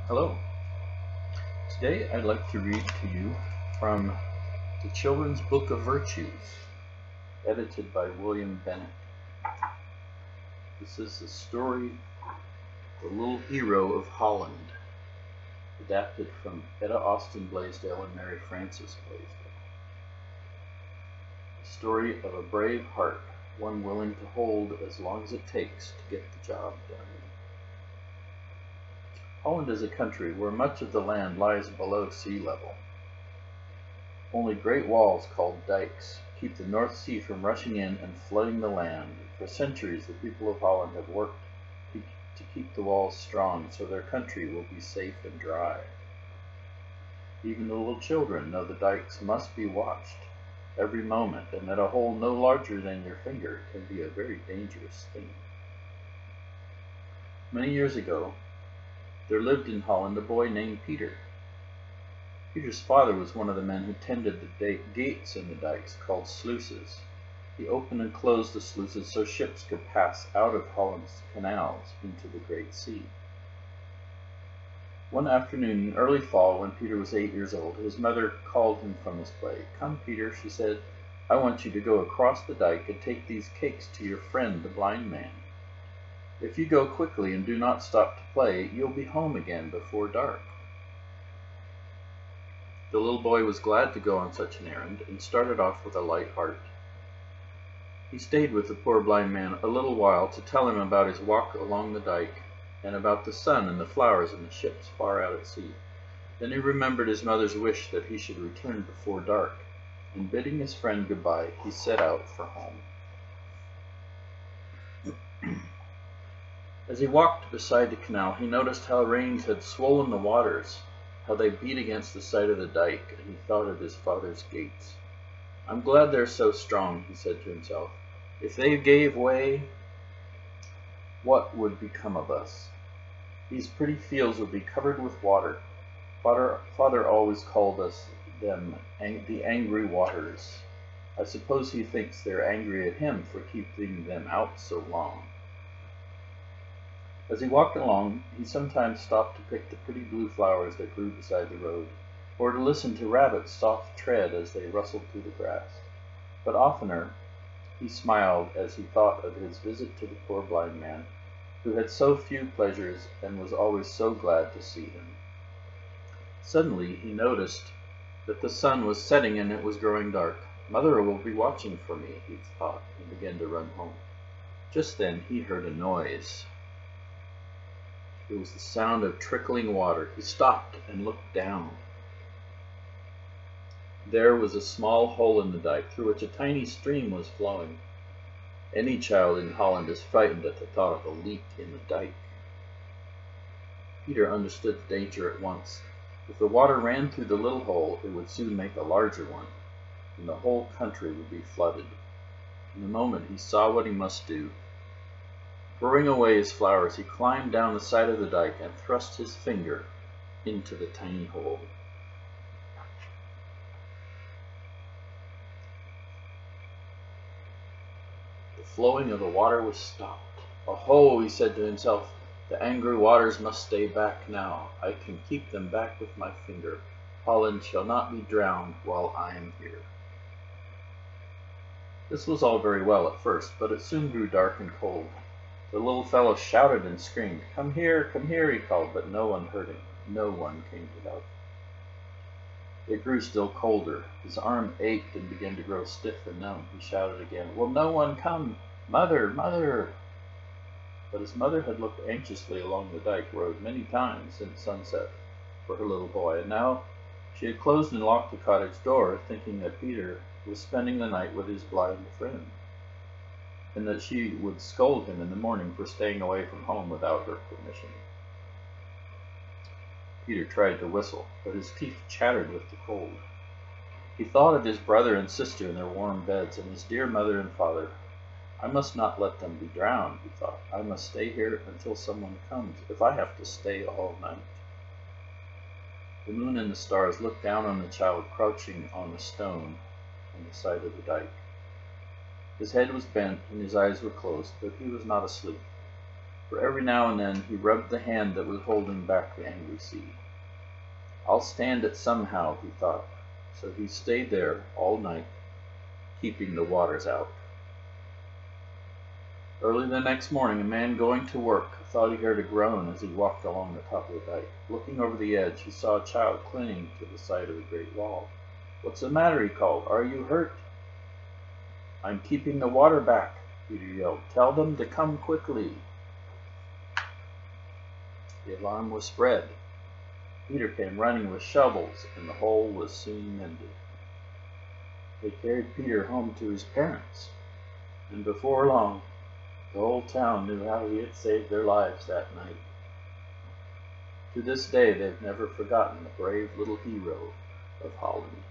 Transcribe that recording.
Hello. Today I'd like to read to you from the Children's Book of Virtues, edited by William Bennett. This is the story, The Little Hero of Holland, adapted from Etta Austin Blaisdell and Mary Frances Blaisdell. The story of a brave heart, one willing to hold as long as it takes to get the job done. Holland is a country where much of the land lies below sea level. Only great walls, called dikes, keep the North Sea from rushing in and flooding the land. For centuries, the people of Holland have worked to keep the walls strong so their country will be safe and dry. Even the little children know the dikes must be watched every moment, and that a hole no larger than your finger can be a very dangerous thing. Many years ago, there lived in Holland a boy named Peter. Peter's father was one of the men who tended the gates in the dikes, called sluices. He opened and closed the sluices so ships could pass out of Holland's canals into the great sea. One afternoon in early fall, when Peter was 8 years old, his mother called him from his play. "Come, Peter," she said, "I want you to go across the dike and take these cakes to your friend the blind man. If you go quickly and do not stop to play, you'll be home again before dark." The little boy was glad to go on such an errand and started off with a light heart. He stayed with the poor blind man a little while to tell him about his walk along the dike and about the sun and the flowers and the ships far out at sea. Then he remembered his mother's wish that he should return before dark, and bidding his friend goodbye, he set out for home. As he walked beside the canal, he noticed how rains had swollen the waters, how they beat against the side of the dike, and he thought of his father's gates. "I'm glad they're so strong," he said to himself. "If they gave way, what would become of us? These pretty fields would be covered with water. Father always called them the angry waters. I suppose he thinks they're angry at him for keeping them out so long." As he walked along, he sometimes stopped to pick the pretty blue flowers that grew beside the road, or to listen to rabbits' soft tread as they rustled through the grass. But oftener, he smiled as he thought of his visit to the poor blind man, who had so few pleasures and was always so glad to see him. Suddenly, he noticed that the sun was setting and it was growing dark. "Mother will be watching for me," he thought, and began to run home. Just then, he heard a noise. It was the sound of trickling water. He stopped and looked down. There was a small hole in the dike through which a tiny stream was flowing. Any child in Holland is frightened at the thought of a leak in the dike. Peter understood the danger at once. If the water ran through the little hole, it would soon make a larger one, and the whole country would be flooded. In a moment he saw what he must do. Throwing away his flowers, he climbed down the side of the dike and thrust his finger into the tiny hole. The flowing of the water was stopped. "Oh," he said to himself, "the angry waters must stay back now. I can keep them back with my finger. Holland shall not be drowned while I am here." This was all very well at first, but it soon grew dark and cold. The little fellow shouted and screamed. Come here," he called, but no one heard him. No one came to help. It grew still colder. His arm ached and began to grow stiff and numb. He shouted again, "Will no one come? Mother, mother!" But his mother had looked anxiously along the dike road many times since sunset for her little boy, and now she had closed and locked the cottage door, thinking that Peter was spending the night with his blind friend, and that she would scold him in the morning for staying away from home without her permission. Peter tried to whistle, but his teeth chattered with the cold. He thought of his brother and sister in their warm beds, and his dear mother and father. "I must not let them be drowned," he thought. "I must stay here until someone comes, if I have to stay all night." The moon and the stars looked down on the child crouching on a stone on the side of the dike. His head was bent and his eyes were closed, but he was not asleep. for every now and then he rubbed the hand that was holding back the angry sea. "I'll stand it somehow," he thought, so he stayed there all night, keeping the waters out. Early the next morning, a man going to work thought he heard a groan as he walked along the top of the dike. Looking over the edge, he saw a child clinging to the side of the great wall. "What's the matter?" he called. "Are you hurt?" "I'm keeping the water back," Peter yelled. "Tell them to come quickly." The alarm was spread. Peter came running with shovels, and the hole was soon mended. They carried Peter home to his parents, and before long, the whole town knew how he had saved their lives that night. To this day, they've never forgotten the brave little hero of Holland.